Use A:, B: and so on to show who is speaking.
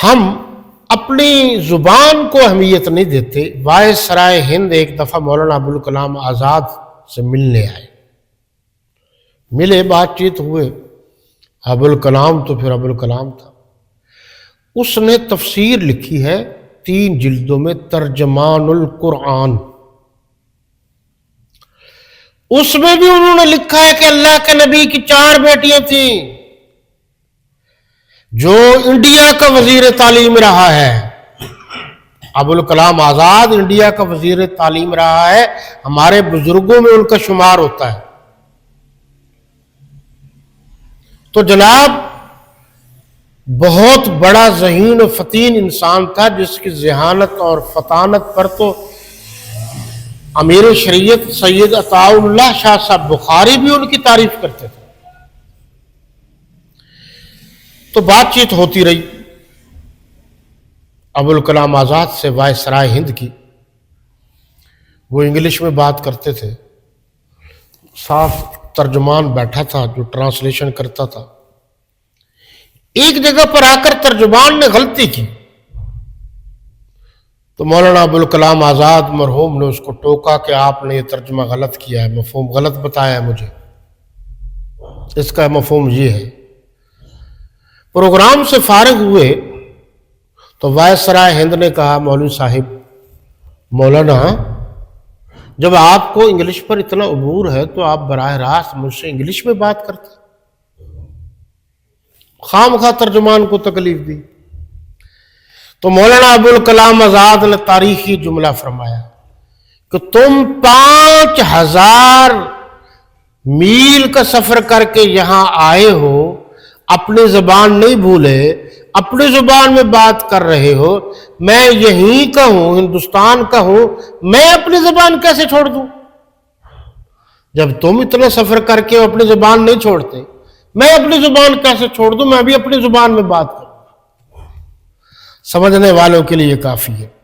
A: ہم اپنی زبان کو اہمیت نہیں دیتے۔ وائسرائے ہند ایک دفعہ مولانا ابوالکلام آزاد سے ملنے آئے، ملے، بات چیت ہوئے۔ ابوالکلام تو پھر ابوالکلام تھا۔ اس نے تفسیر لکھی ہے 3 جلدوں میں، ترجمان القرآن۔ اس میں بھی انہوں نے لکھا ہے کہ اللہ کے نبی کی 4 بیٹیاں تھیں۔ جو انڈیا کا وزیر تعلیم رہا ہے، ابوالکلام آزاد انڈیا کا وزیر تعلیم رہا ہے، ہمارے بزرگوں میں ان کا شمار ہوتا ہے۔ تو جناب بہت بڑا ذہین و فطین انسان تھا، جس کی ذہانت اور فطانت پر تو امیر شریعت سید عطاء اللہ شاہ صاحب بخاری بھی ان کی تعریف کرتے تھے۔ تو بات چیت ہوتی رہی ابوالکلام آزاد سے وائسرائے ہند کی۔ وہ انگلش میں بات کرتے تھے، صاف ترجمان بیٹھا تھا جو ٹرانسلیشن کرتا تھا۔ ایک جگہ پر آ کر ترجمان نے غلطی کی تو مولانا ابوالکلام آزاد مرحوم نے اس کو ٹوکا کہ آپ نے یہ ترجمہ غلط کیا ہے، مفہوم غلط بتایا ہے مجھے، اس کا مفہوم یہ ہے۔ پروگرام سے فارغ ہوئے تو وائسرائے ہند نے کہا، مولوی صاحب، مولانا، جب آپ کو انگلش پر اتنا عبور ہے تو آپ براہ راست مجھ سے انگلش میں بات کرتے، خام خواہ ترجمان کو تکلیف دی۔ تو مولانا ابوالکلام آزاد نے تاریخی جملہ فرمایا کہ تم 5000 میل کا سفر کر کے یہاں آئے ہو، اپنی زبان نہیں بھولے، اپنی زبان میں بات کر رہے ہو، میں یہیں کا ہوں، ہندوستان کا ہوں، میں اپنی زبان کیسے چھوڑ دوں؟ جب تم اتنا سفر کر کے اپنی زبان نہیں چھوڑتے، میں اپنی زبان کیسے چھوڑ دوں؟ میں بھی اپنی زبان میں بات کروں۔ سمجھنے والوں کے لیے کافی ہے۔